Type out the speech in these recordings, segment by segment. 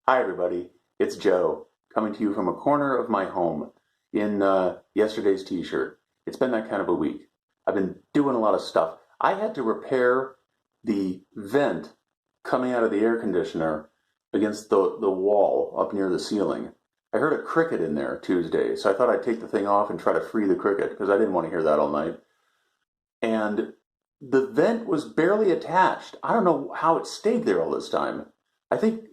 Hi, everybody. It's Joe coming to you from a corner of my home in yesterday's t-shirt. It's been that kind of a week. I've been doing a lot of stuff. I had to repair the vent coming out of the air conditioner against the wall up near the ceiling. I heard a cricket in there Tuesday, so I thought I'd take the thing off and try to free the cricket because I didn't want to hear that all night. And the vent was barely attached. I don't know how it stayed there all this time. I think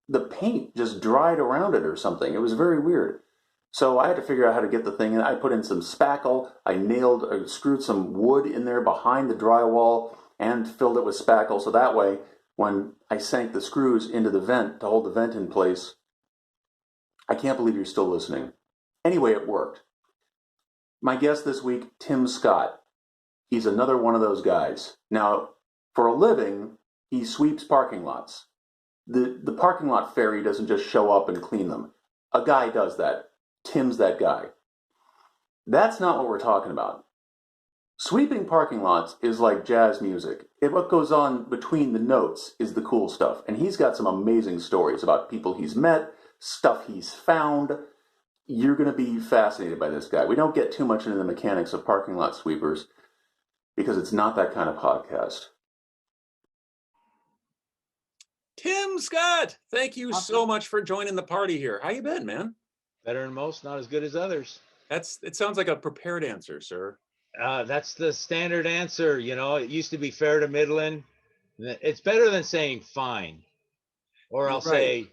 the paint just dried around it or something. It was very weird. So I had to figure out how to get the thing in. I put in some spackle. I screwed some wood in there behind the drywall and filled it with spackle. So that way, when I sank the screws into the vent to hold the vent in place, I can't believe you're still listening. Anyway, it worked. My guest this week, Tim Scott. He's another one of those guys. Now, for a living, he sweeps parking lots. The parking lot fairy doesn't just show up and clean them. A guy does that. Tim's that guy. That's not what we're talking about. Sweeping parking lots is like jazz music. What goes on between the notes is the cool stuff. And he's got some amazing stories about people he's met, stuff he's found. You're going to be fascinated by this guy. We don't get too much into the mechanics of parking lot sweepers because it's not that kind of podcast. Tim Scott, thank you so much for joining the party here. How you been, man? Better than most, not as good as others. It sounds like a prepared answer, sir. That's the standard answer. You know, it used to be fair to middling. It's better than saying fine, or I'll Right.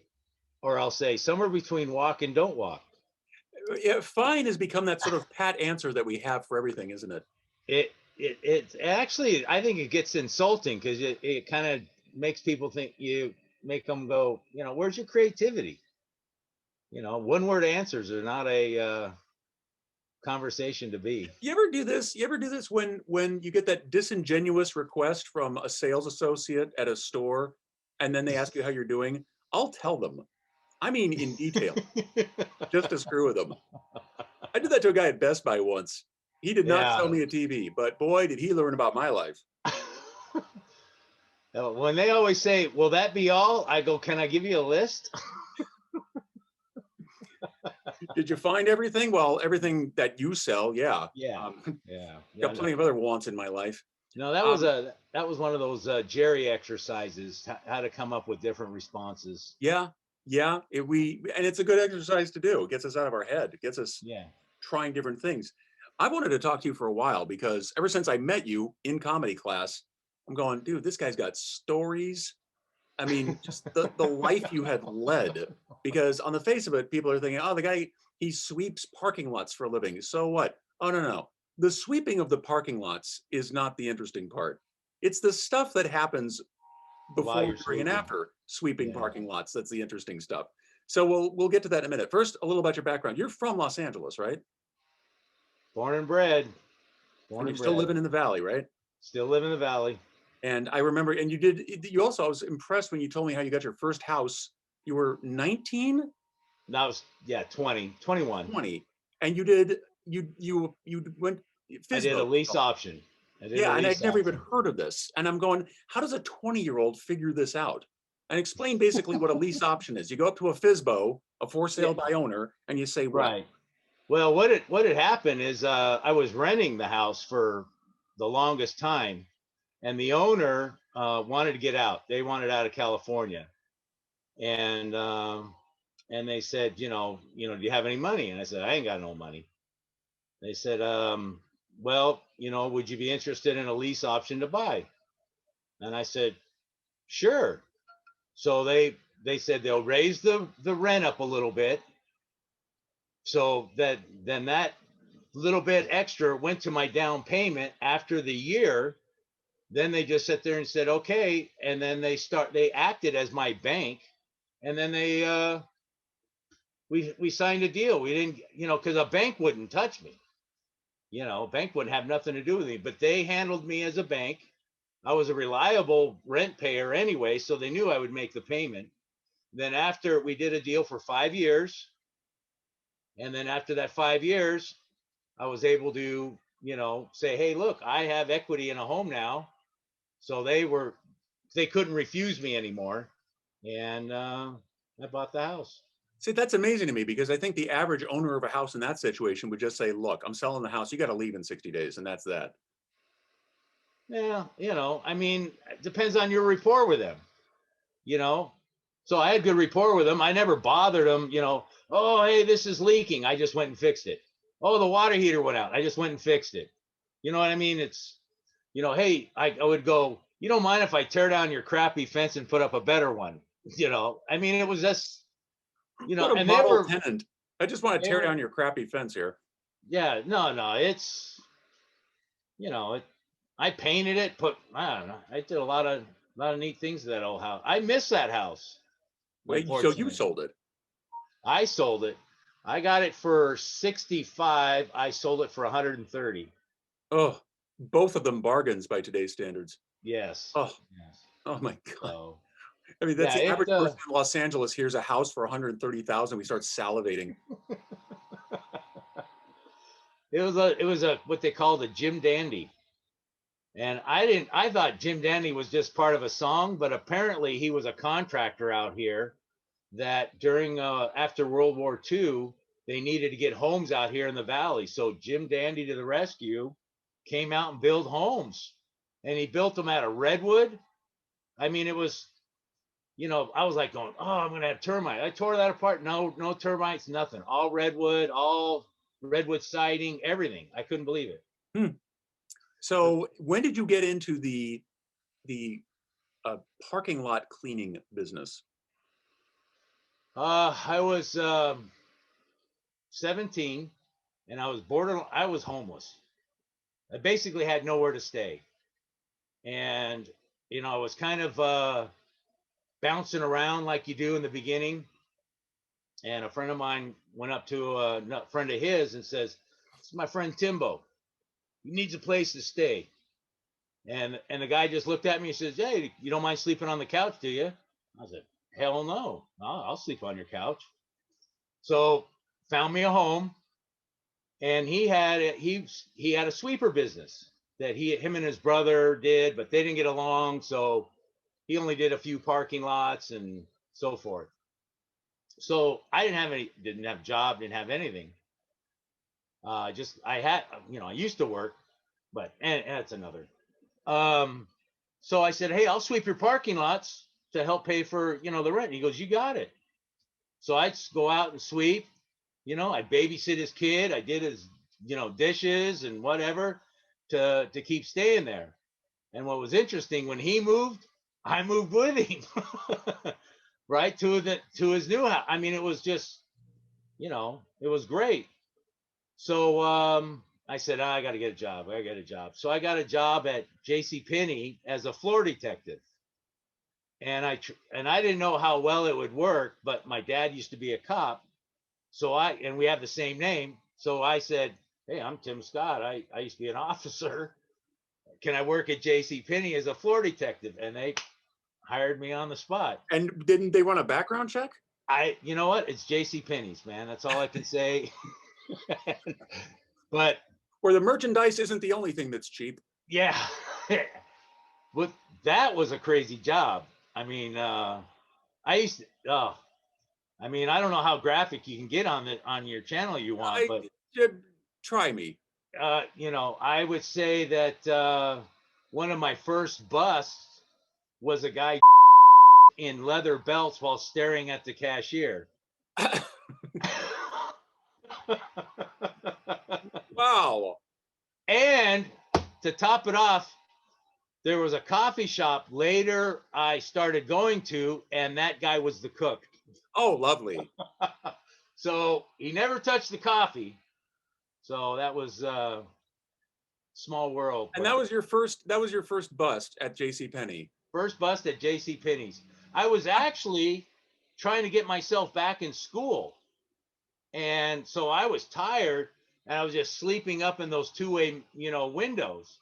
say somewhere between walk and don't walk. Yeah, fine has become that sort of pat answer that we have for everything, isn't it? It actually, I think it gets insulting because it kind of makes people think, you make them go, where's your creativity? One word answers are not a conversation to be. You ever do this? You ever do this when you get that disingenuous request from a sales associate at a store, and then they ask you how you're doing? I'll tell them. I mean, in detail, just to screw with them. I did that to a guy at Best Buy once. He did not sell Yeah. me a TV, but boy, did he learn about my life. When they always say, "Will that be all?" I go, "Can I give you a list?" Did you find everything? Well, everything that you sell, yeah. Yeah, yeah, yeah. Got plenty of other wants in my life. No, that was one of those Jerry exercises, how to come up with different responses. Yeah, yeah. And it's a good exercise to do. It gets us out of our head. It gets us Yeah. trying different things. I wanted to talk to you for a while because ever since I met you in comedy class, I'm going, dude, this guy's got stories. I mean, just the life you had led. Because on the face of it, people are thinking, oh, the guy, he sweeps parking lots for a living. So what? Oh, no, no. The sweeping of the parking lots is not the interesting part. It's the stuff that happens While before, you're during, and sleeping. after sweeping Yeah. parking lots. That's the interesting stuff. So we'll get to that in a minute. First, a little about your background. You're from Los Angeles, right? Born and bred. And Born you're and still bred. living in the valley, right? Still live in the valley. And I remember, and you also, I was impressed when you told me how you got your first house. You were 19? That was 20, 21. 20. And you went I did a FISBO. lease option. I did a Yeah, and lease I'd never even option. heard of this. And I'm going, how does a 20-year-old figure this out? And explain basically what a lease option is. You go up to a FISBO, a for Yeah, sale by owner, and you say what? right. Well, what had happened is I was renting the house for the longest time, and the owner wanted to get out. They wanted out of California, and they said, do you have any money? And I said, I ain't got no money. They said, well, would you be interested in a lease option to buy? And I said, sure. So they said they'll raise the rent up a little bit, so that little bit extra went to my down payment after the year. Then they just sat there and said, okay. And then they acted as my bank. And then we signed a deal. We didn't, because a bank wouldn't touch me. Bank wouldn't have nothing to do with me, but they handled me as a bank. I was a reliable rent payer anyway, so they knew I would make the payment. Then after we did a deal for 5 years, and then after that 5 years, I was able to, say, hey, look, I have equity in a home now. So they couldn't refuse me anymore. And I bought the house. See, that's amazing to me because I think the average owner of a house in that situation would just say, look, I'm selling the house. You got to leave in 60 days. And that's that. Yeah, I mean, it depends on your rapport with them, you know. So I had good rapport with them. I never bothered them, Oh, hey, this is leaking. I just went and fixed it. Oh, the water heater went out. I just went and fixed it. You know what I mean? It's, hey, I would go, you don't mind if I tear down your crappy fence and put up a better one? I mean, it was just, What a and they model were, tenant. I just want to they tear were, down your crappy fence here. yeah, no, it's, it, I painted it, I don't know, I did a lot of neat things to that old house. I miss that house, Wait, so you unfortunately. sold it. I sold it. I got it for 65. I sold it for 130. Oh, both of them bargains by today's standards. Yes. Oh, Yes. oh my God. So I mean, that's yeah, the average person in Los Angeles hears a house for 130,000. We start salivating. it was a what they call the Jim Dandy. And I thought Jim Dandy was just part of a song, but apparently he was a contractor out here that during after World War II, they needed to get homes out here in the valley. So Jim Dandy to the rescue came out and built homes. And he built them out of redwood. I mean, it was, I was like going, oh, I'm gonna have termites. I tore that apart. No termites, nothing. All redwood siding, everything. I couldn't believe it. Hmm. So when did you get into the parking lot cleaning business? I was 17 and I was homeless. I basically had nowhere to stay. And, I was kind of bouncing around like you do in the beginning. And a friend of mine went up to a friend of his and says, "This is my friend Timbo. He needs a place to stay." And the guy just looked at me and says, "Hey, you don't mind sleeping on the couch, do you?" I said, "Hell no. I'll sleep on your couch." So found me a home, and he had a sweeper business that him and his brother did, but they didn't get along, so he only did a few parking lots and so forth. So I didn't have a job, didn't have anything. Just I had, I used to work, but and that's another. Um, so I said, "Hey, I'll sweep your parking lots to help pay for the rent." He goes, "You got it." So I'd go out and sweep. I'd babysit his kid. I did his dishes and whatever to keep staying there. And what was interesting, when he moved, I moved with him, right to his new house. I mean, it was just it was great. So I said, I got to get a job. I got a job. So I got a job at J.C. Penney as a floor detective. And I didn't know how well it would work, but my dad used to be a cop. So and we have the same name. So I said, "Hey, I'm Tim Scott. I used to be an officer. Can I work at J.C. Penney as a floor detective?" And they hired me on the spot. And didn't they run a background check? You know what? It's J.C. Penney's, man. That's all I can say. But where the merchandise isn't the only thing that's cheap. Yeah. But that was a crazy job. I mean, I used to, I mean, I don't know how graphic you can get on your channel you want, but try me. I would say that one of my first busts was a guy in leather belts while staring at the cashier. Wow. And to top it off, there was a coffee shop later I started going to, and that guy was the cook. Oh, lovely. So he never touched the coffee. So that was small world. And that was your first bust at J.C. Penney. First bust at J.C. Penney's. I was actually trying to get myself back in school. And so I was tired, and I was just sleeping up in those two-way, windows.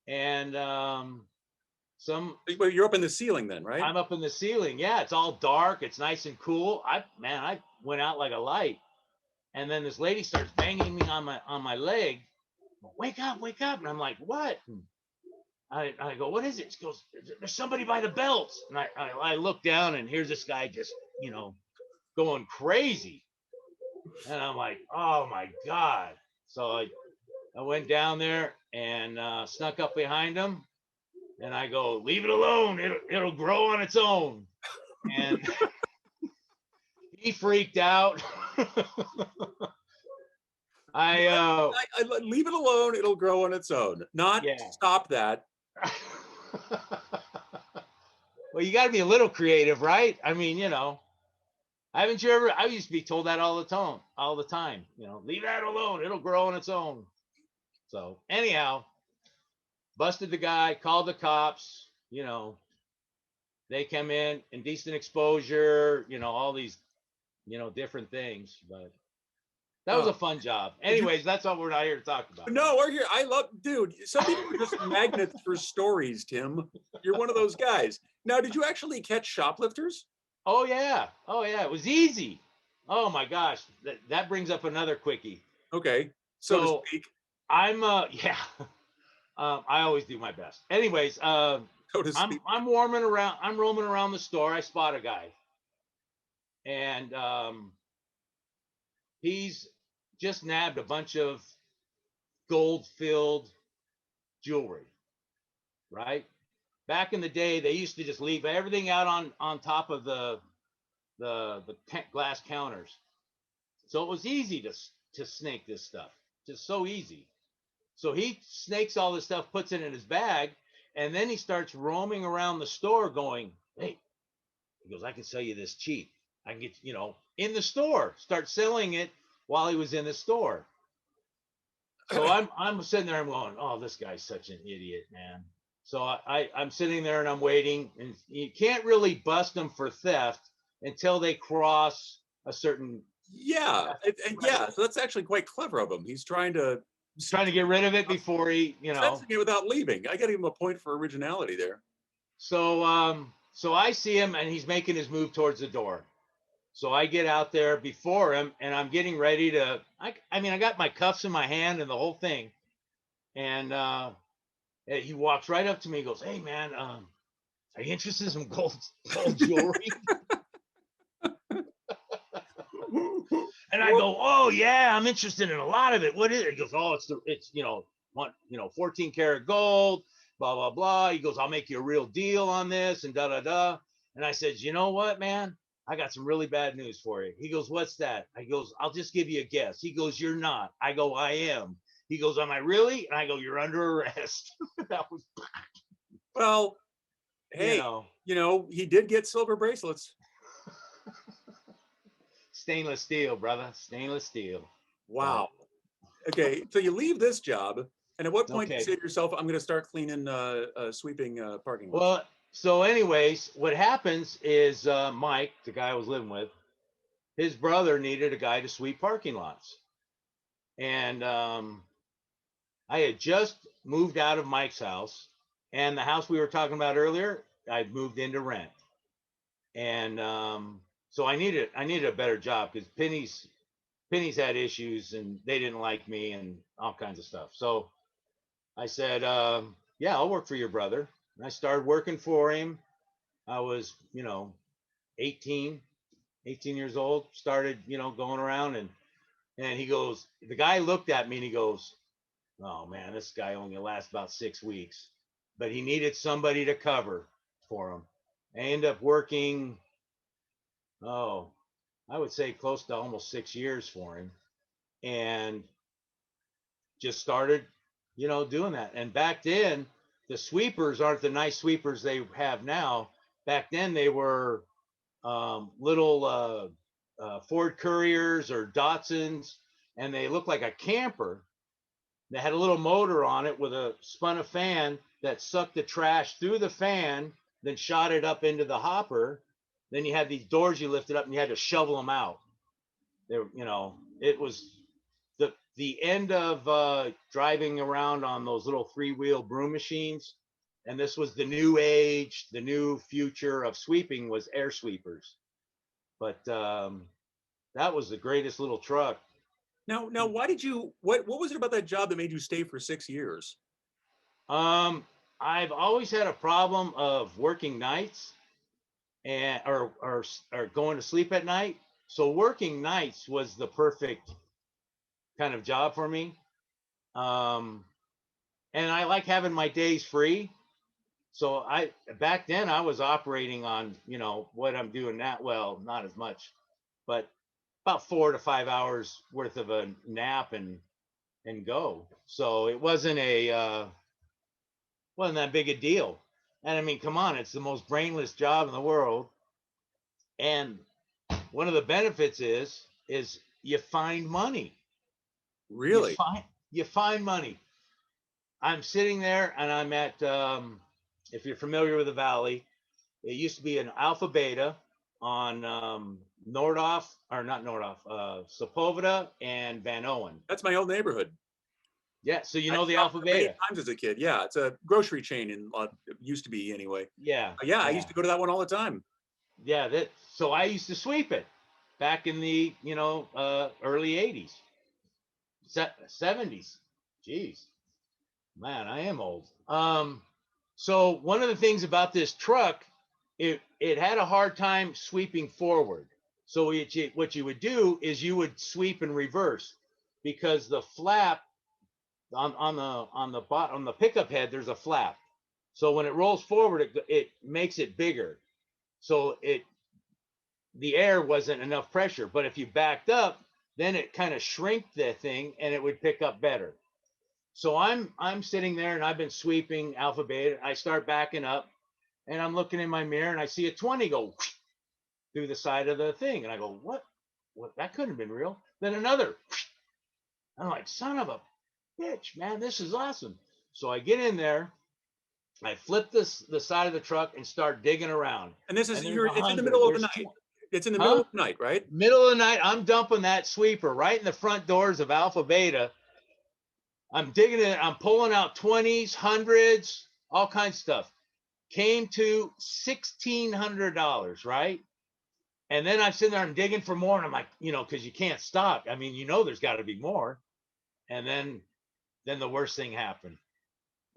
And well, you're up in the ceiling then, right? I'm up in the ceiling. Yeah, it's all dark. It's nice and cool. I went out like a light. And then this lady starts banging me on my leg. "Wake up, wake up." And I'm like, "What?" I go, "What is it?" She goes, "There's somebody by the belts." And I look down, and here's this guy just, going crazy. And I'm like, oh my God. So I went down there and snuck up behind him, and I go, leave it alone. It'll grow on its own. And he freaked out. I leave it alone. It'll grow on its own. Not Yeah. stop that. Well, you got to be a little creative, right? I mean, haven't you ever? I used to be told that all the time. Leave that alone; it'll grow on its own. So anyhow, busted the guy, called the cops. They come in, indecent exposure. All these, different things. But that was a fun job. Anyways, that's all we're not here to talk about. No, we're here. Dude, some people are just magnets for stories, Tim. You're one of those guys. Now, did you actually catch shoplifters? Oh yeah. It was easy. Oh my gosh. That brings up another quickie. Okay. So to speak. I'm yeah. I always do my best. Anyways, So to speak. I'm roaming around the store. I spot a guy. And he's just nabbed a bunch of gold-filled jewelry. Right? Back in the day, they used to just leave everything out on top of the glass counters. So it was easy to snake this stuff. Just so easy. So he snakes all this stuff, puts it in his bag, and then he starts roaming around the store going, hey, he goes, I can sell you this cheap. I can get, in the store, start selling it while he was in the store. So I'm sitting there, I'm going, oh, this guy's such an idiot, man. So I'm sitting there and I'm waiting, and you can't really bust them for theft until they cross a certain. Yeah. Yeah. So that's actually quite clever of him. He's trying to get rid of it before he, sensing it without leaving. I got to give him a point for originality there. So I see him and he's making his move towards the door. So I get out there before him and I'm getting ready to, I got my cuffs in my hand and the whole thing. And he walks right up to me and goes, hey man, are you interested in some gold jewelry? And I go, oh yeah, I'm interested in a lot of it. What is it? He goes, oh, it's 14 karat gold, blah, blah, blah. He goes, I'll make you a real deal on this and da, da, da. And I said, you know what, man? I got some really bad news for you. He goes, what's that? I goes, I'll just give you a guess. He goes, you're not. I go, I am. He goes, am I really? And I go, you're under arrest. That was. Well, hey, he did get silver bracelets. Stainless steel, brother. Stainless steel. Wow. Okay, so you leave this job, and at what point do you say to yourself, I'm going to start cleaning, sweeping parking lots? Well, so anyways, what happens is Mike, the guy I was living with, his brother needed a guy to sweep parking lots. And I had just moved out of Mike's house, and the house we were talking about earlier, I moved into rent. And so I needed a better job because Penny's had issues and they didn't like me and all kinds of stuff. So I said, yeah, I'll work for your brother. And I started working for him. I was, 18 years old, started, going around and he goes, the guy looked at me and he goes, oh man, this guy only lasts about 6 weeks, but he needed somebody to cover for him. I ended up working, I would say close to almost 6 years for him, and just started, doing that. And back then, the sweepers aren't the nice sweepers they have now. Back then, they were little Ford Couriers or Datsuns, and they looked like a camper. They had a little motor on it with a fan that sucked the trash through the fan, then shot it up into the hopper. Then you had these doors you lifted up and you had to shovel them out. There, it was the end of driving around on those little 3-wheel broom machines. And this was the new age, the new future of sweeping was air sweepers. But that was the greatest little truck. Now, why did you? What was it about that job that made you stay for 6 years? I've always had a problem of working nights and or going to sleep at night. So working nights was the perfect kind of job for me. Um, and I like having my days free. So back then I was operating on, what I'm doing now. Well, not as much, but about 4 to 5 hours worth of a nap and go. So it wasn't that big a deal. And I mean, come on, it's the most brainless job in the world. And one of the benefits is you find money. You Really? find you find money. I'm sitting there and I'm at if you're familiar with the valley, it used to be an Alpha Beta on Nordhoff, or not Nordhoff, Sepulveda and Van Owen. That's my old neighborhood. Yeah, so you I know the stopped Alpha there many Beta. times as a kid. Yeah, it's a grocery chain in used to be anyway. Yeah, Yeah, I yeah, used to go to that one all the time. yeah. So I used to sweep it back in the early '80s, '70s. Jeez, man, I am old. So one of the things about this truck, it had a hard time sweeping forward. So what you would do is you would sweep in reverse, because the flap on the pickup head, there's a flap. So when it rolls forward, it makes it bigger. So the air wasn't enough pressure. But if you backed up, then it kind of shrink the thing and it would pick up better. So I'm sitting there and I've been sweeping Alpha Beta. I start backing up and I'm looking in my mirror and I see a 20 go through the side of the thing. And I go, what? That couldn't have been real. Then another. I'm like, son of a bitch, man, this is awesome. So I get in there, I flip the side of the truck and start digging around. And this is And there's it's in the 100. middle of the There's night. It's in the middle huh? of the night, right? Middle of the night, I'm dumping that sweeper right in the front doors of Alpha Beta. I'm digging it. I'm pulling out 20s, hundreds, all kinds of stuff. Came to $1,600, right? And then I'm sitting there, I'm digging for more, and I'm like, because you can't stop. I mean, there's got to be more. And then the worst thing happened.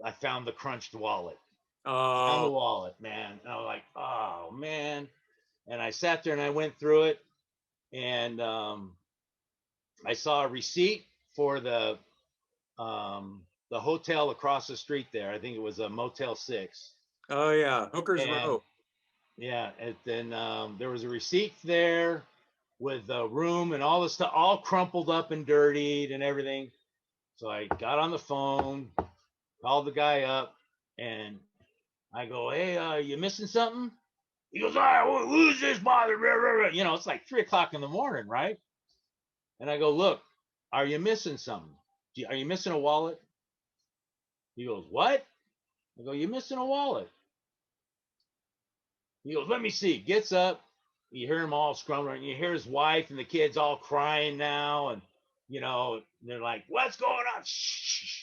I found the crunched wallet. Found the Oh, wallet, man. And I was like, oh man. And I sat there and I went through it, and I saw a receipt for the hotel across the street there. I think it was a Motel 6. oh yeah, Hooker's And Row. yeah, and then there was a receipt there with the room and all the stuff, all crumpled up and dirtied and everything. So I got on the phone, called the guy up, and I go, hey, you missing something? He goes, all right, who's this bother? It's like 3 o'clock in the morning, right? And I go, look, are you missing something? Are you missing a wallet? He goes, what? I go, you missing a wallet? He goes, let me see. Gets up. You hear him all scrumbling. You hear his wife and the kids all crying now. And, they're like, what's going on? Shh.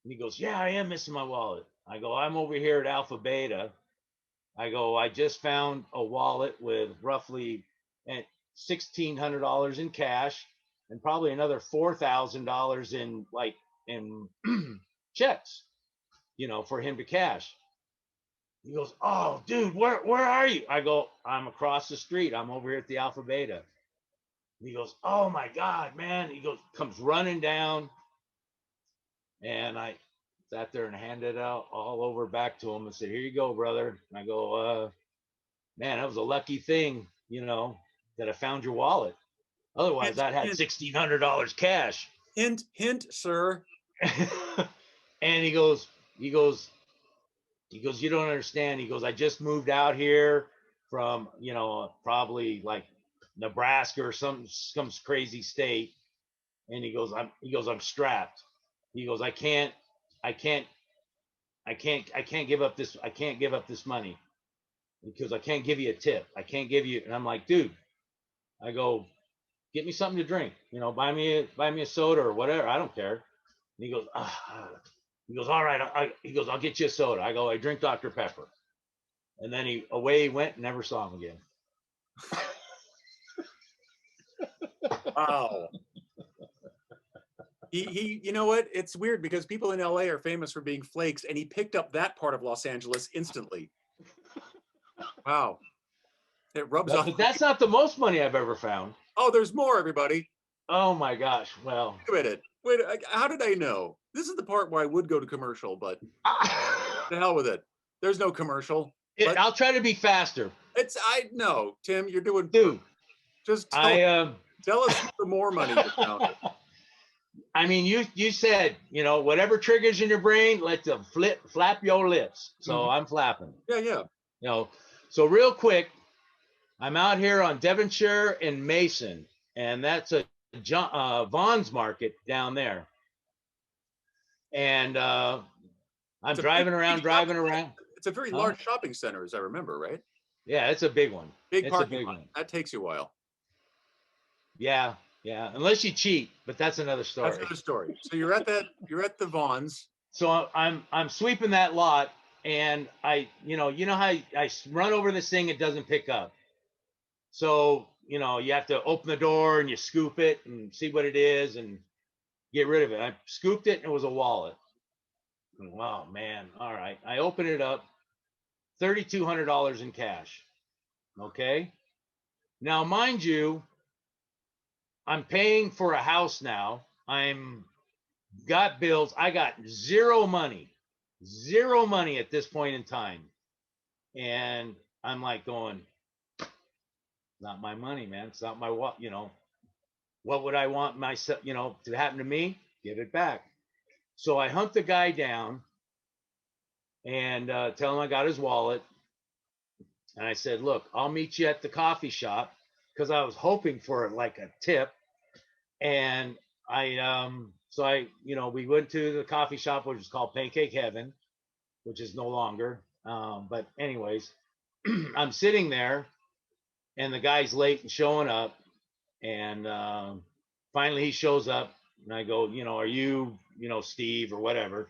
And he goes, yeah, I am missing my wallet. I go, I'm over here at Alpha Beta. I go, I just found a wallet with roughly $1,600 in cash and probably another $4,000 in checks, for him to cash. He goes, oh, dude, where are you? I go, I'm across the street. I'm over here at the Alpha Beta. And he goes, oh my God, man. He goes, comes running down. And I sat there and handed it out all over back to him and said, here you go, brother. And I go, man, that was a lucky thing, that I found your wallet. Otherwise, Hint, I'd had hint, $1,600 cash. hint, sir. And he goes, you don't understand. He goes, I just moved out here from, probably like Nebraska or some crazy state. And he goes, I'm strapped. He goes, I can't give up this. I can't give up this money because I can't give you a tip. I can't give you. And I'm like, dude, I go, get me something to drink. Buy me a soda or whatever. I don't care. And he goes, he goes, all right. He goes, I'll get you a soda. I go, I drink Dr. Pepper. And then away he went and never saw him again. Wow. You know what? It's weird because people in LA are famous for being flakes, and he picked up that part of Los Angeles instantly. Wow. It rubs off. But that's not the most money I've ever found. Oh, there's more, everybody. Oh my gosh. Well, Wait a minute. Wait, how did I know? This is the part where I would go to commercial, but the hell with it. There's no commercial. I'll try to be faster. I know, Tim, you're doing. Dude, just tell us for more money you found. I mean, you said, whatever triggers in your brain, let them flap your lips. So I'm flapping. Yeah. So real quick, I'm out here on Devonshire and Mason, and that's a Vaughn's Market down there. And I'm driving around. It's a very large shopping center, as I remember, right? Yeah, it's a big one. Big parking lot. That takes you a while. Yeah, unless you cheat, but that's another story. That's another story. So you're at the Vaughns. So I'm sweeping that lot, and I how I run over this thing, it doesn't pick up. So you have to open the door and you scoop it and see what it is and get rid of it. I scooped it and it was a wallet. Oh man, all right. I open it up, $3,200 in cash. Okay. Now, mind you, I'm paying for a house now. I'm got bills. I got zero money at this point in time. And I'm like going, not my money, man. It's not my what would I want myself, to happen to me? Give it back. So I hunt the guy down and tell him I got his wallet. And I said, look, I'll meet you at the coffee shop, because I was hoping for like a tip. And we went to the coffee shop, which is called Pancake Heaven, which is no longer. But anyways, I'm sitting there and the guy's late and showing up. And finally he shows up and I go, are you, Steve or whatever?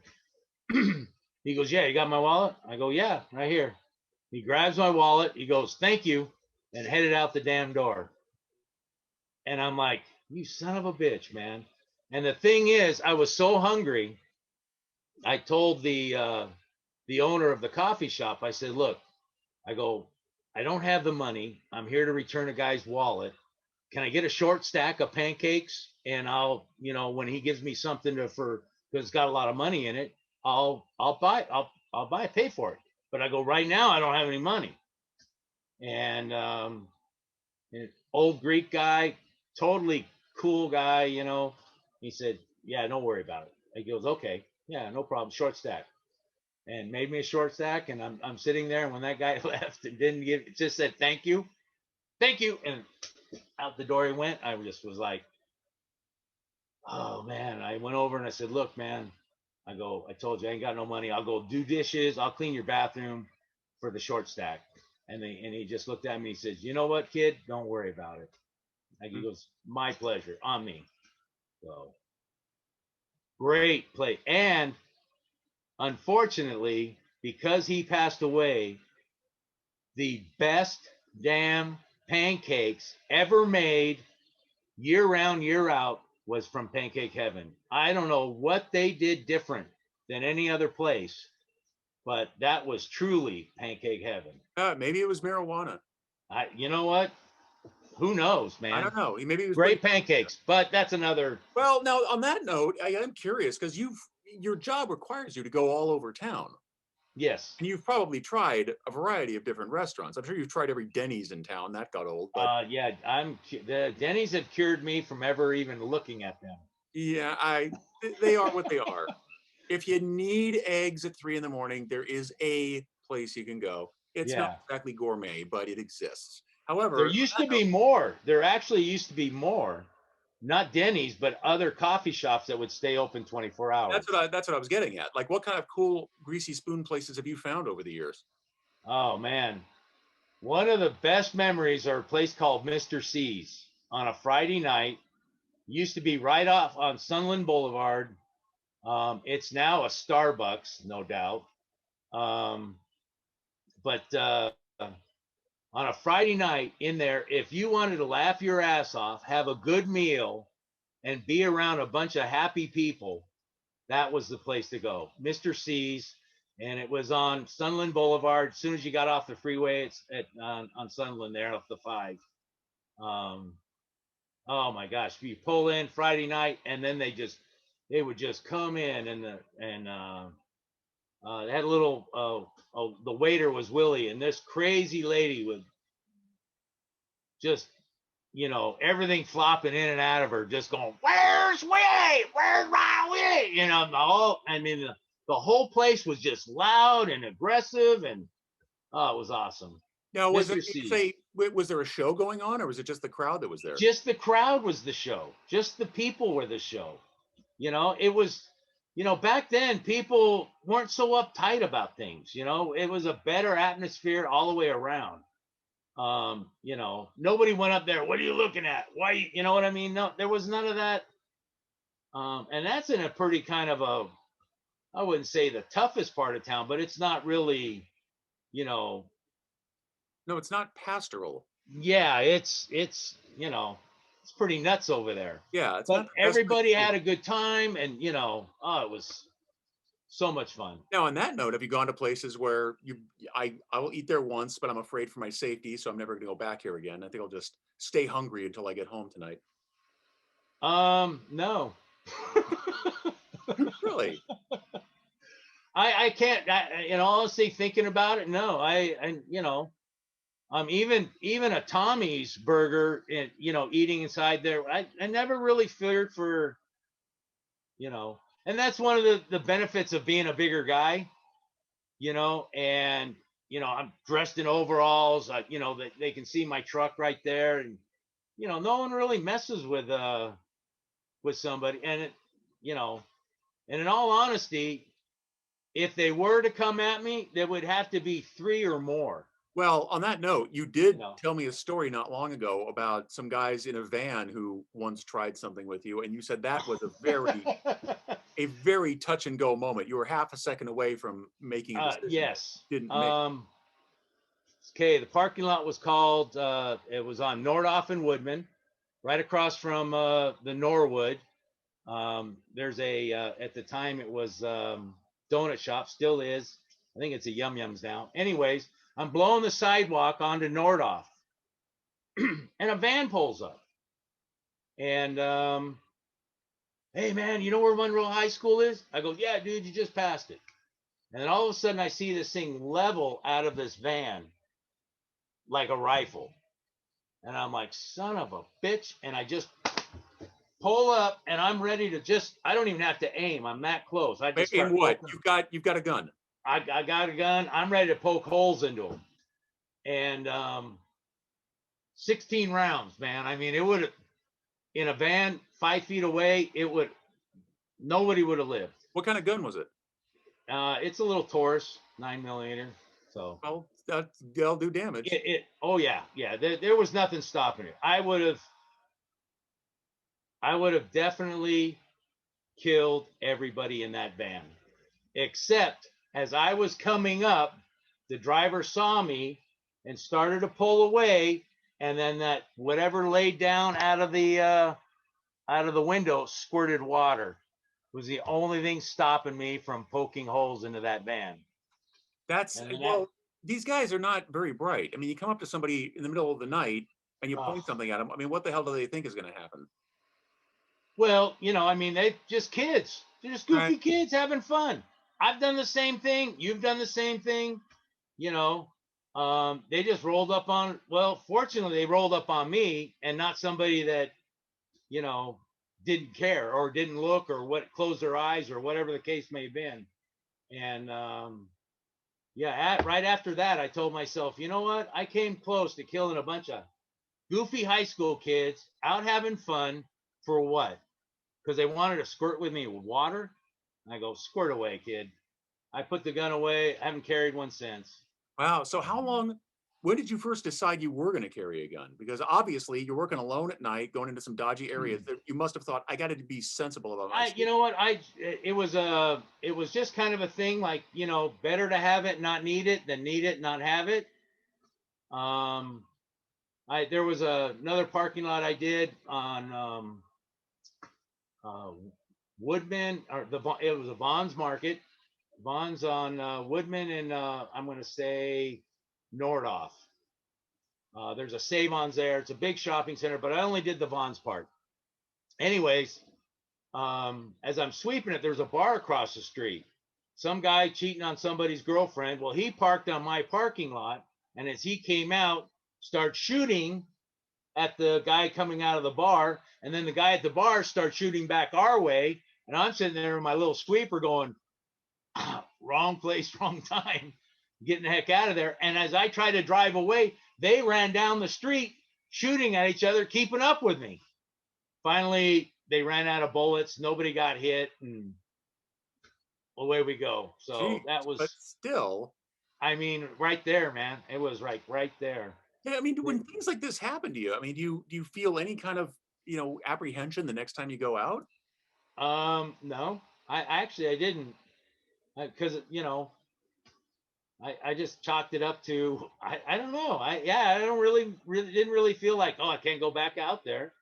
He goes, yeah, you got my wallet? I go, yeah, right here. He grabs my wallet. He goes, thank you, and headed out the damn door. And I'm like, you son of a bitch, man. And the thing is, I was so hungry. I told the owner of the coffee shop, I said, look, I go, I don't have the money. I'm here to return a guy's wallet. Can I get a short stack of pancakes? And I'll, when he gives me something because it's got a lot of money in it, I'll buy it, pay for it. But I go, right now I don't have any money. And an old Greek guy, totally cool guy, he said, yeah, don't worry about it. He goes, okay, yeah, no problem, short stack. And made me a short stack, and I'm sitting there, and when that guy left and didn't give, it just said thank you, and out the door he went. I just was like, oh man. I went over and I said, look, man, I go, I told you I ain't got no money. I'll go do dishes. I'll clean your bathroom for the short stack. And he just looked at me. He says, you know what, kid? Don't worry about it. Like, he goes, my pleasure, on me. So great play. And unfortunately, because he passed away, the best damn pancakes ever made year round, year out was from Pancake Heaven. I don't know what they did different than any other place, but that was truly Pancake Heaven. Maybe it was marijuana. You know what? Who knows, man? I don't know. Maybe it was great pancakes, but that's another. Well, now on that note, I am curious because your job requires you to go all over town. Yes. And you've probably tried a variety of different restaurants. I'm sure you've tried every Denny's in town. That got old. But yeah, the Denny's have cured me from ever even looking at them. Yeah, they are what they are. If you need eggs at 3 a.m, there is a place you can go. It's not exactly gourmet, but it exists. However, there used to be more. There actually used to be more. Not Denny's, but other coffee shops that would stay open 24 hours. That's what I was getting at. Like, what kind of cool greasy spoon places have you found over the years? Oh man, one of the best memories are a place called Mr. C's on a Friday night. Used to be right off on Sunland Boulevard. It's now a Starbucks, no doubt. But on a Friday night in there, if you wanted to laugh your ass off, have a good meal, and be around a bunch of happy people, that was the place to go. Mr. C's. and it was on Sunland Boulevard. As soon as you got off the freeway, it's on Sunland there off the 5. Oh my gosh, you pull in Friday night, and then they would just come in, and they had a little the waiter was Willie, and this crazy lady would just, everything flopping in and out of her, just going, "Where's Willie? Where's my Willie?" The whole place was just loud and aggressive, and it was awesome. Now, Mr. C. was there a show going on, or was it just the crowd that was there? Just the crowd was the show. Just the people were the show. It was, back then people weren't so uptight about things. It was a better atmosphere all the way around. Nobody went up there. "What are you looking at? Why?" You know what I mean? No, there was none of that. And that's in a pretty kind of I wouldn't say the toughest part of town, but it's not really, No, it's not pastoral. yeah, it's it's pretty nuts over there. Yeah, it's But not the best everybody place. had a good time, and it was so much fun. Now, on that note, have you gone to places where I will eat there once, but I'm afraid for my safety, so I'm never going to go back here again. I think I'll just stay hungry until I get home tonight. No. Really? I can't. Honestly, thinking about it, no. Even a Tommy's burger, and eating inside there, I never really feared for, and that's one of the benefits of being a bigger guy, and I'm dressed in overalls. They can see my truck right there, and no one really messes with somebody, and and in all honesty, if they were to come at me, there would have to be 3 or more. Well, on that note, you did You know. tell me a story not long ago about some guys in a van who once tried something with you, and you said that was a very touch and go moment. You were half a second away from making a decision. Yes. Didn't make. Okay, the parking lot was called, it was on Nordhoff and Woodman, right across from the Norwood. There's at the time it was donut shop, still is. I think it's a Yum Yums now. Anyways, I'm blowing the sidewalk onto Nordhoff, and a van pulls up. And, "Hey, man, you know where Monroe High School is?" I go, "Yeah, dude, you just passed it." And then all of a sudden, I see this thing level out of this van like a rifle. And I'm like, "Son of a bitch." And I just pull up, and I'm ready to I don't even have to aim. I'm that close. I just Aim start what? poking. You've got a gun. I got a gun. I'm ready to poke holes into them. And 16 rounds, man. I mean, it would have, in a van 5 feet away, nobody would have lived. What kind of gun was it? It's a little Taurus 9mm. So, Well, that'll do damage. oh yeah. There was nothing stopping it. I would have definitely killed everybody in that van, except as I was coming up, the driver saw me and started to pull away, and then that whatever laid down out of the window squirted water. It was the only thing stopping me from poking holes into that van. These guys are not very bright. I mean, you come up to somebody in the middle of the night and you point something at them. I mean, what the hell do they think is going to happen? Well, they just kids. They're just goofy kids having fun. I've done the same thing. You've done the same thing. They just rolled up on. Well, fortunately, they rolled up on me and not somebody that, didn't care or didn't look or closed their eyes or whatever the case may have been. And right after that, I told myself, you know what? I came close to killing a bunch of goofy high school kids out having fun for what? Because they wanted to squirt with me with water. And I go, "Squirt away, kid." I put the gun away. I haven't carried one since. Wow. So when did you first decide you were going to carry a gun? Because obviously you're working alone at night, going into some dodgy areas. That you must have thought, I got to be sensible about my You know what? It was just kind of a thing, like, better to have it, not need it, than need it, not have it. There was another parking lot I did on Woodman, or it was a Bonds Market. Vaughn's on Woodman and I'm going to say Nordoff. There's a Save-Ons there. It's a big shopping center, but I only did the Vaughn's part. Anyways, as I'm sweeping it, there's a bar across the street. Some guy cheating on somebody's girlfriend. Well, he parked on my parking lot, and as he came out, started shooting at the guy coming out of the bar, and then the guy at the bar starts shooting back our way, and I'm sitting there in my little sweeper going, wrong place, wrong time, getting the heck out of there. And as I tried to drive away, they ran down the street shooting at each other, keeping up with me. Finally, they ran out of bullets. Nobody got hit, and away we go. So Jeez, that was, but still, I mean, right there, man. It was right there. yeah. I mean, when things like this happen to you, I mean, do you feel any kind of apprehension the next time you go out? No, I didn't, because I just chalked it up to I don't know. I don't really didn't really feel like, oh, I can't go back out there.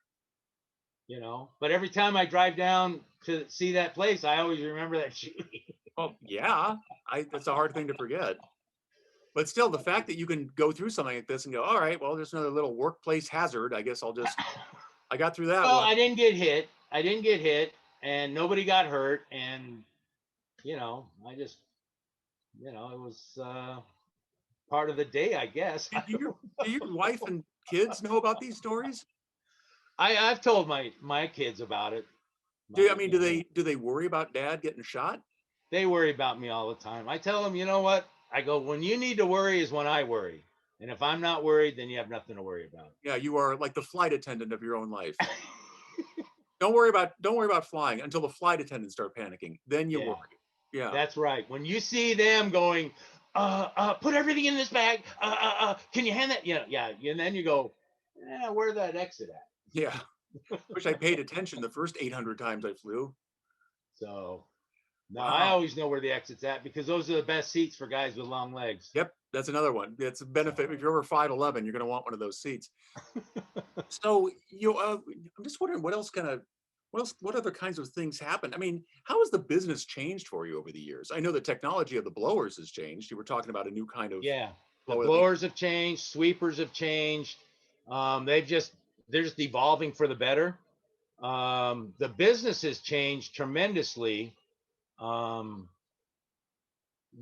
But every time I drive down to see that place, I always remember that shooting. Oh yeah, that's a hard thing to forget. But still, the fact that you can go through something like this and go, all right, well, there's another little workplace hazard. I guess I got through that Well, one. I didn't get hit. And nobody got hurt. And I just, it was part of the day, I guess. Do your wife and kids know about these stories? I've told my kids about it. Do they worry about dad getting shot? They worry about me all the time. I tell them, you know what? I go, when you need to worry is when I worry. And if I'm not worried, then you have nothing to worry about. Yeah, you are like the flight attendant of your own life. Don't worry about flying until the flight attendants start panicking. Then you worry. Yeah. That's right. When you see them going, put everything in this bag. Can you hand that? Yeah. And then you go, where's that exit at? Yeah. Wish I paid attention the first 800 times I flew. So, no, wow. I always know where the exit's at because those are the best seats for guys with long legs. Yep, that's another one. It's a benefit. So, if you're over 5'11", you're going to want one of those seats. So, I'm just wondering what other kinds of things happen? I mean, how has the business changed for you over the years? I know the technology of the blowers has changed. You were talking about a new kind of the blowers have changed, sweepers have changed. They're just evolving for the better. The business has changed tremendously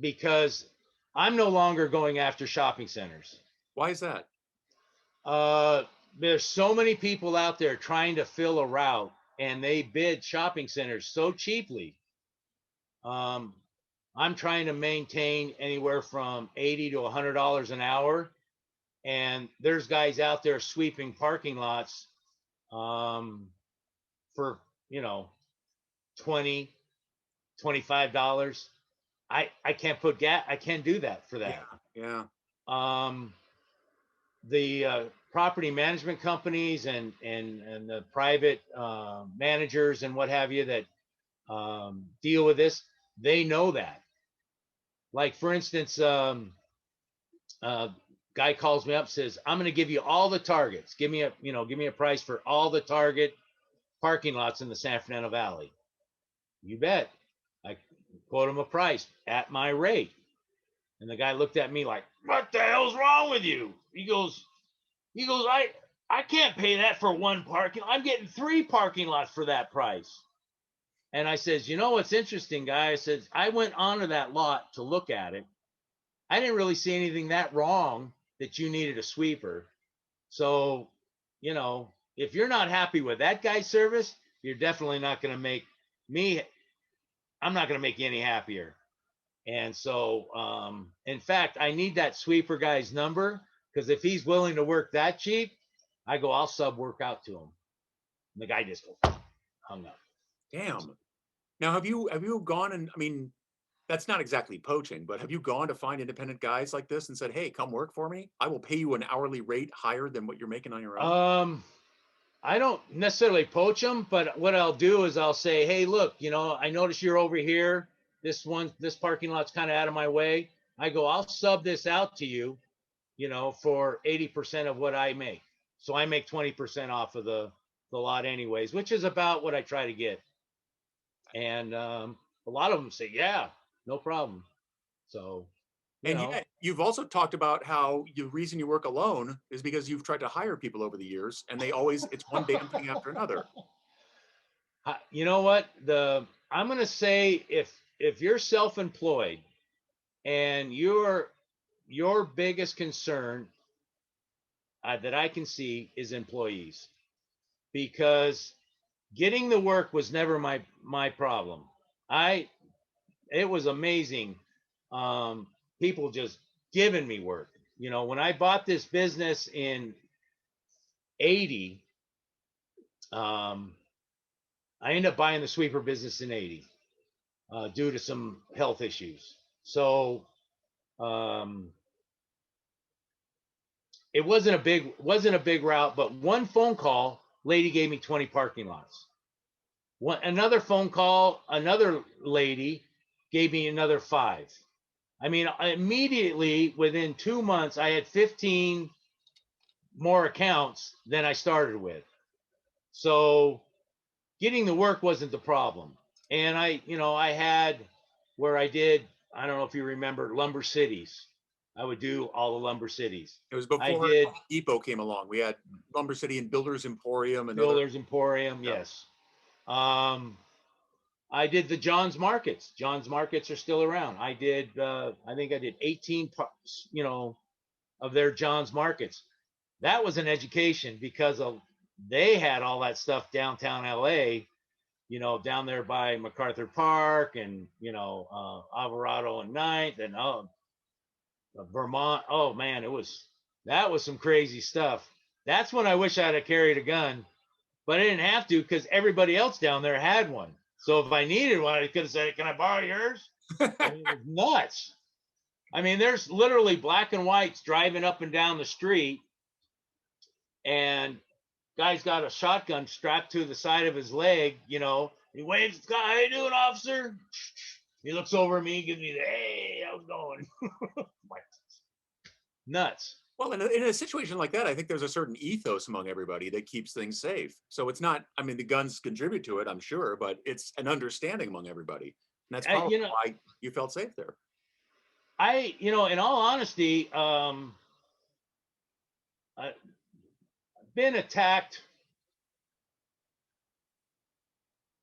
because I'm no longer going after shopping centers. Why is that? There's so many people out there trying to fill a route, and they bid shopping centers so cheaply. I'm trying to maintain anywhere from $80 to $100 an hour, and there's guys out there sweeping parking lots for $20, $25. I can't put gas. I can't do that for that. Yeah. The property management companies and the private managers and what have you that deal with this, they know that. Like, for instance, guy calls me up, says, I'm going to give you all the targets. Give me a price for all the Target parking lots in the San Fernando Valley. You bet. I quote him a price at my rate. And the guy looked at me like, what the hell's wrong with you? He goes, I can't pay that for one parking. I'm getting 3 parking lots for that price. And I says, what's interesting, guy? I says, I went onto that lot to look at it. I didn't really see anything that wrong that you needed a sweeper. So, if you're not happy with that guy's service, you're definitely not going to make me, I'm not going to make you any happier. And so, in fact, I need that sweeper guy's number, because if he's willing to work that cheap, I go, I'll sub work out to him. And the guy just hung up. Damn. Now, have you gone and, I mean, that's not exactly poaching, but have you gone to find independent guys like this and said, hey, come work for me? I will pay you an hourly rate higher than what you're making on your own? I don't necessarily poach them, but what I'll do is I'll say, hey, look, I notice you're over here. This parking lot's kind of out of my way. I go, I'll sub this out to you, for 80% of what I make. So I make 20% off of the lot anyways, which is about what I try to get. And a lot of them say, yeah. no problem. So, you And know, yet, you've also talked about how the reason you work alone is because you've tried to hire people over the years, and they always it's one damn thing after another. you know what? I'm going to say if you're self-employed and your biggest concern that I can see is employees, because getting the work was never my problem. I It was amazing. Um, People just giving me work. You know, when I bought this business in '80, um, I ended up buying the sweeper business in '80 due to some health issues. So um, it wasn't a big route, but one phone call, lady gave me 20 parking lots. Another phone call, another lady gave me another 5. I mean, immediately within 2 months, I had 15 more accounts than I started with. So getting the work wasn't the problem. And I had where I did, I don't know if you remember Lumber Cities. I would do all the Lumber Cities. It was I before did Depot came along. We had Lumber City and Builders Emporium and other. Builders Emporium, Yeah. yes. I did the John's Markets. John's Markets are still around. I think I did 18, of their John's Markets. That was an education because they had all that stuff downtown LA, down there by MacArthur Park and, Alvarado and Ninth and Vermont. Oh man, that was some crazy stuff. That's when I wish I'd have carried a gun, but I didn't have to because everybody else down there had one. So if I needed one, I could have said, "Can I borrow yours?" I mean, it was nuts. I mean, there's literally black and whites driving up and down the street, and guy's got a shotgun strapped to the side of his leg. He waves, "How you doing, officer?" He looks over at me, gives me the, "Hey, how's it going?" Nuts. Well, in a situation like that, I think there's a certain ethos among everybody that keeps things safe. So it's not, I mean, the guns contribute to it, I'm sure, but it's an understanding among everybody. And that's I, probably you know, why you felt safe there. in all honesty, I've been attacked.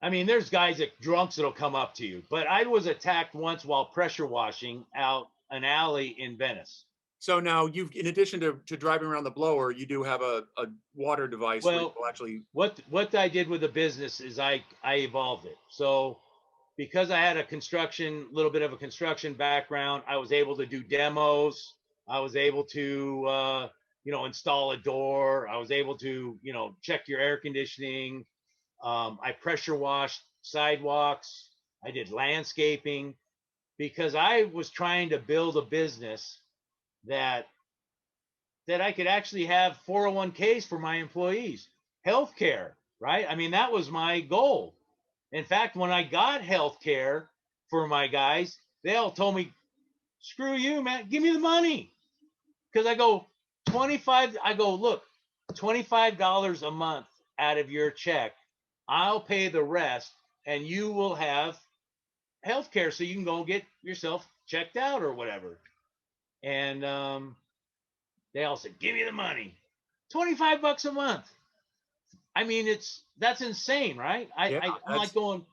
I mean, there's guys that drunks that'll come up to you, but I was attacked once while pressure washing out an alley in Venice. So now in addition to driving around the blower, you do have a water device where you Well, will actually. what I did with the business is I evolved it. So because I had a little bit of a construction background, I was able to do demos. I was able to, install a door. I was able to, check your air conditioning. I pressure washed sidewalks. I did landscaping because I was trying to build a business that I could actually have 401ks for my employees, healthcare, right? I mean, that was my goal. In fact, when I got healthcare for my guys, they all told me, "Screw you, man. Give me the money." Because I go, 25, I go, "Look, $25 a month out of your check. I'll pay the rest and you will have healthcare so you can go get yourself checked out or whatever." And they all said, "Give me the money." $25 a month. I mean, that's insane, right? Yeah, I'm like that's. going,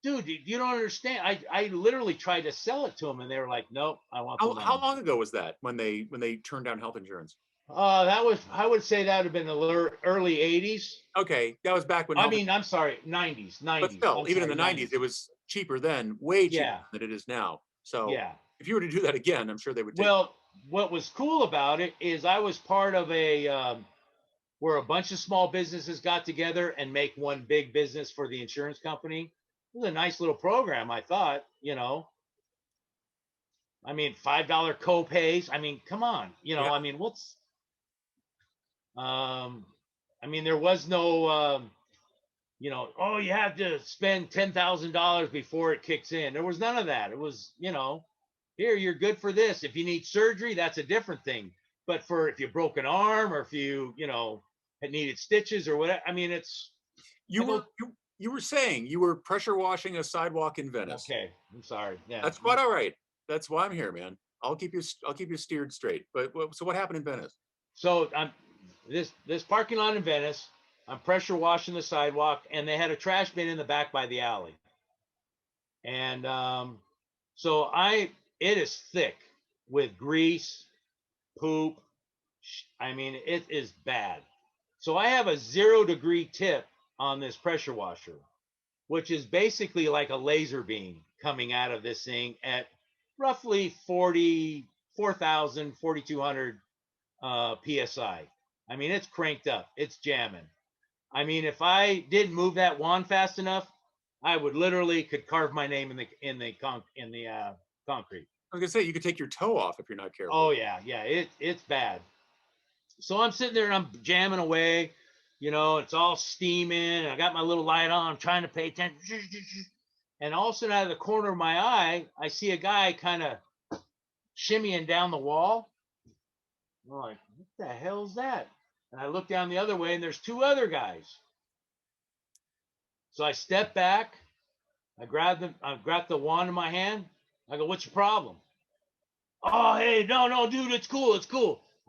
"Dude, you don't understand." I literally tried to sell it to them, and they were like, "Nope, I want the How money." long ago was that when they turned down health insurance? I would say that would have been the early '80s. Okay, that was back when I health. mean, I'm sorry, '90s, But '90s. still, I'm even in sorry, the 90s, it '90s. was cheaper then, way cheaper Yeah, than it is now. So yeah. if you were to do that again, I'm sure they would take. Well, what was cool about it is I was part of where a bunch of small businesses got together and make one big business for the insurance company. It was a nice little program, I thought. I mean, $5 co-pays. I mean, come on. Yeah. I mean, I mean, there was no, "Oh, you have to spend $10,000 before it kicks in." There was none of that. It was, "Here, you're good for this. If you need surgery, that's a different thing. But for if you broke an arm or if you, had needed stitches or whatever, I mean, You I were go, you were saying you were pressure washing a sidewalk in Venice. Okay, I'm sorry. Yeah, That's quite all right. That's why I'm here, man. I'll keep you steered straight. But so what happened in Venice? so I'm this parking lot in Venice. I'm pressure washing the sidewalk, and they had a trash bin in the back by the alley. And so it is thick with grease, poop. I mean, it is bad. So I have a 0-degree tip on this pressure washer, which is basically like a laser beam coming out of this thing at roughly 4,200 psi. I mean, it's cranked up, it's jamming. I mean, if I didn't move that wand fast enough, I would literally could carve my name in the concrete. I was gonna say you could take your toe off if you're not careful. Oh yeah, it's bad. So I'm sitting there and I'm jamming away, it's all steaming. I got my little light on. I'm trying to pay attention. And all of a sudden, out of the corner of my eye, I see a guy kind of shimmying down the wall. I'm like, what the hell's that? And I look down the other way, and there's two other guys. So I step back. I grab the wand in my hand. I go, what's your problem? Oh, hey, no, dude, it's cool.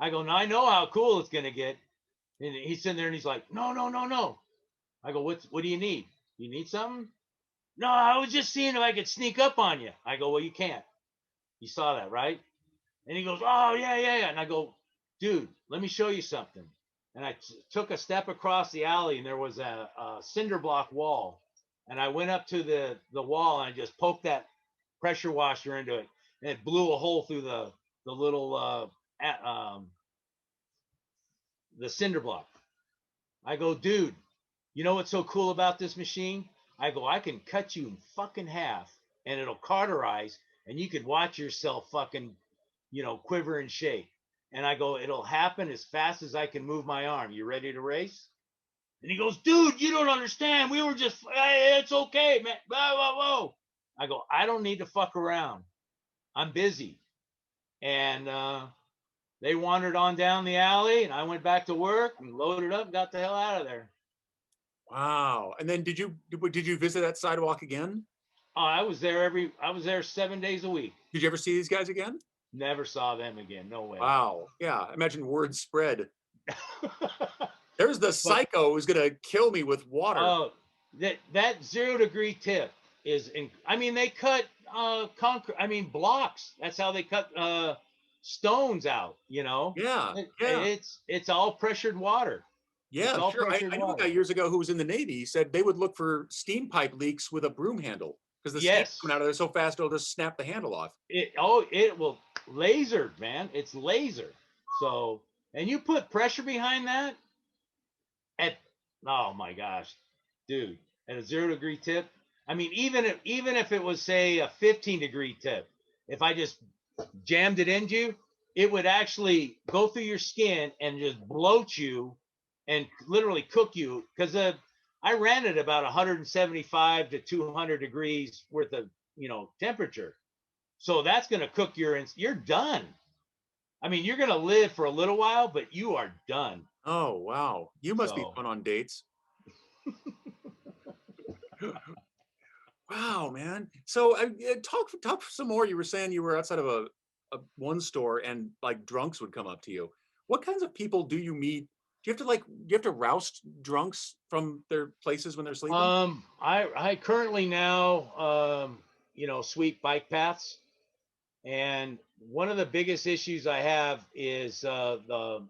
I go, no, I know how cool it's gonna get. And he's sitting there and he's like, no. I go, what do you need? You need something? No, I was just seeing if I could sneak up on you. I go, well, you can't. You saw that, right? And he goes, oh, yeah. And I go, dude, let me show you something. And I took a step across the alley, and there was a cinder block wall. And I went up to the wall, and I just poked that pressure washer into it. And it blew a hole through the little the cinder block. I go, dude, you know what's so cool about this machine? I go, I can cut you in fucking half, and it'll cauterize, and you could watch yourself fucking, quiver and shake. And I go, it'll happen as fast as I can move my arm. You ready to race? And he goes, dude, you don't understand. We were just, hey, it's okay, man. Whoa. I go, I don't need to fuck around. I'm busy. And they wandered on down the alley, and I went back to work and loaded up and got the hell out of there. Wow. And then did you visit that sidewalk again? Oh, I was there 7 days a week. Did you ever see these guys again? Never saw them again. No way. Wow. Yeah. Imagine word spread. There's the psycho who's gonna kill me with water. Oh, that 0-degree tip is they cut concrete. Blocks. That's how they cut stones out. Yeah. It's all pressured water. Yeah, sure. I knew a guy years ago who was in the Navy. He said they would look for steam pipe leaks with a broom handle because the steam's coming out of there so fast it'll just snap the handle off. It will lasered, man. It's laser. So, and you put pressure behind that oh my gosh, dude, at a 0-degree tip. Even if it was, say, a 15-degree tip, if I just jammed it into you, it would actually go through your skin and just bloat you and literally cook you, because I ran at about 175 to 200 degrees worth of temperature. So that's going to cook you're done. You're going to live for a little while, but you are done. Oh, wow. You must be fun on dates. Wow, man. So talk some more. You were saying you were outside of a one store and like drunks would come up to you. What kinds of people do you meet? Do you have to roust drunks from their places when they're sleeping? I currently now sweep bike paths, and one of the biggest issues I have is the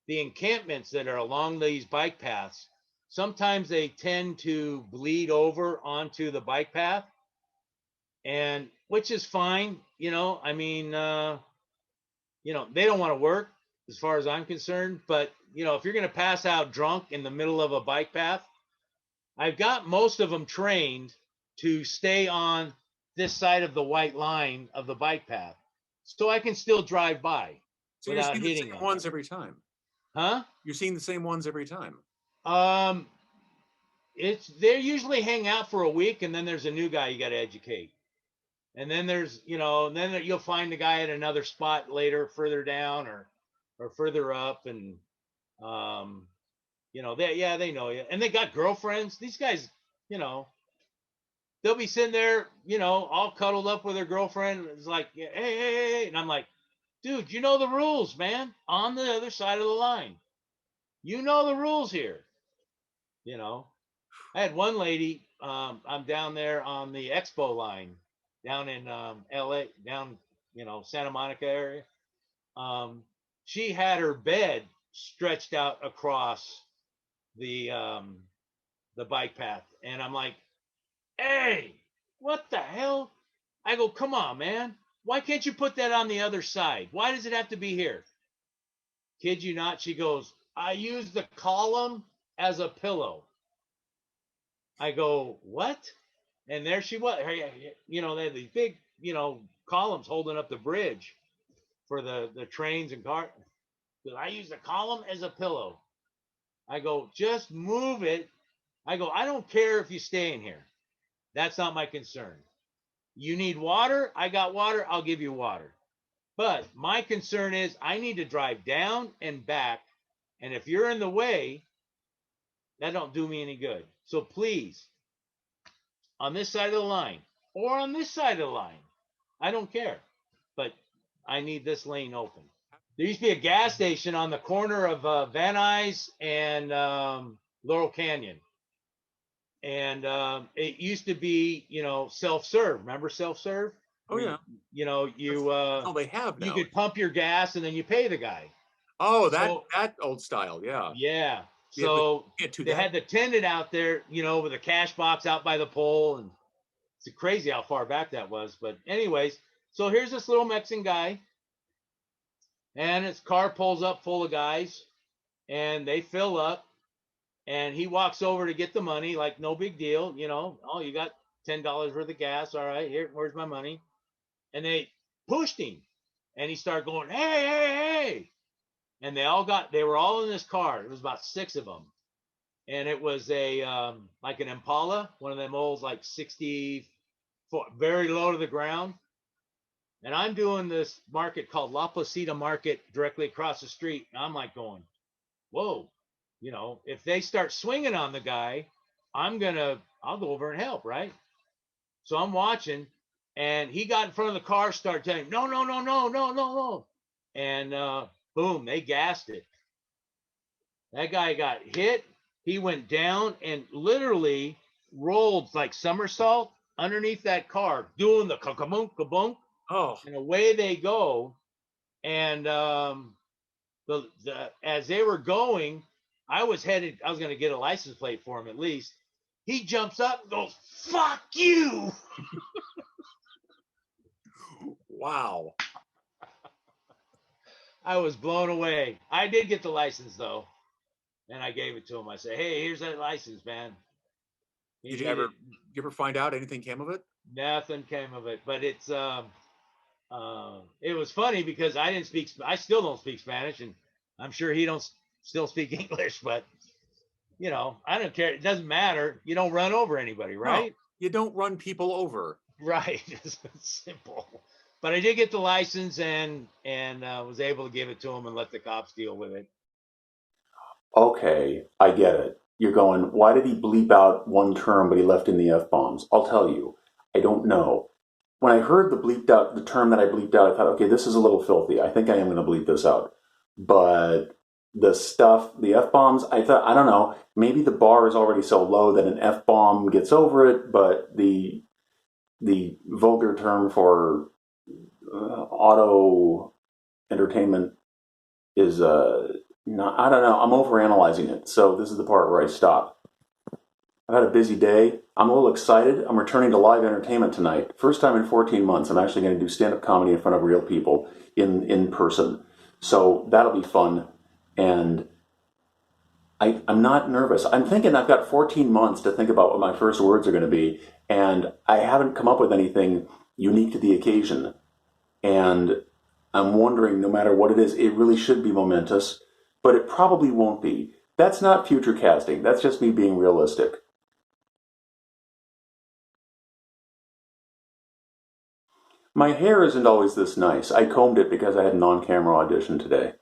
encampments that are along these bike paths. Sometimes they tend to bleed over onto the bike path, and which is fine. They don't want to work as far as I'm concerned, but if you're going to pass out drunk in the middle of a bike path, I've got most of them trained to stay on this side of the white line of the bike path, so I can still drive by without hitting them. You're seeing the same ones every time. Huh? You're seeing the same ones every time. They usually hang out for a week, and then there's a new guy you got to educate. And then there's, then you'll find the guy at another spot later, further down or further up. And, they know you. And they got girlfriends. These guys, you know, they'll be sitting there, all cuddled up with their girlfriend. It's like, hey, hey, hey, hey. And I'm like, dude, you know the rules, man. On the other side of the line. You know the rules here. I had one lady, I'm down there on the expo line down in LA, down, Santa Monica area. She had her bed stretched out across the bike path. And I'm like, hey, what the hell? I go, come on, man. Why can't you put that on the other side? Why does it have to be here? Kid you not, she goes, I use the column as a pillow. I go, what? And there she was. They had these big, columns holding up the bridge for the trains and cars. I use the column as a pillow. I go, just move it. I go, I don't care if you stay in here. That's not my concern. You need water? I got water. I'll give you water. But my concern is I need to drive down and back. And if you're in the way, that don't do me any good. So please, on this side of the line or on this side of the line, I don't care. But I need this lane open. There used to be a gas station on the corner of Van Nuys and Laurel Canyon. And it used to be, self-serve. Remember self-serve? Oh yeah. Oh, they have now. You could pump your gas and then you pay the guy. Oh, that old style, yeah. Yeah. So they had the tenant out there, with a cash box out by the pole, and it's crazy how far back that was. But anyways, so here's this little Mexican guy, and his car pulls up full of guys, and they fill up, and he walks over to get the money, like no big deal, oh, you got $10 worth of gas, all right, here, where's my money? And they pushed him, and he started going, hey, hey, hey. And they were all in this car. It was about 6 of them. And it was like an Impala, one of them old, like 60, very low to the ground. And I'm doing this market called La Placita Market directly across the street. And I'm like going, whoa, if they start swinging on the guy, I'll go over and help, right? So I'm watching, and he got in front of the car, started telling him, no, no, no, no, no, no, no. And boom, they gassed it. That guy got hit. He went down and literally rolled like somersault underneath that car, doing the kabunk, kabunk. Oh. And away they go. And as they were going, I was going to get a license plate for him at least. He jumps up and goes, fuck you. Wow. I was blown away. I did get the license, though. And I gave it to him. I said, hey, here's that license, man. Did you ever find out anything came of it? Nothing came of it. But it was funny because I still don't speak Spanish, and I'm sure he don't still speak English, but I don't care. It doesn't matter. You don't run over anybody, right? No, you don't run people over. Right. It's simple. But I did get the license and was able to give it to him and let the cops deal with it. Okay, I get it. You're going, why did he bleep out one term but he left in the F-bombs? I'll tell you, I don't know. When I heard the term that I bleeped out, I thought, okay, this is a little filthy. I think I am going to bleep this out. But the F-bombs, I thought, I don't know, maybe the bar is already so low that an F-bomb gets over it, but the vulgar term for auto entertainment is not, I don't know, I'm overanalyzing it. So this is the part where I stop. I've had a busy day. I'm a little excited. I'm returning to live entertainment tonight. First time in 14 months. I'm actually going to do stand-up comedy in front of real people in person. So that'll be fun. And I'm not nervous. I'm thinking I've got 14 months to think about what my first words are going to be. And I haven't come up with anything unique to the occasion. And I'm wondering, no matter what it is, it really should be momentous, but it probably won't be. That's not future casting. That's just me being realistic. My hair isn't always this nice. I combed it because I had an on-camera audition today.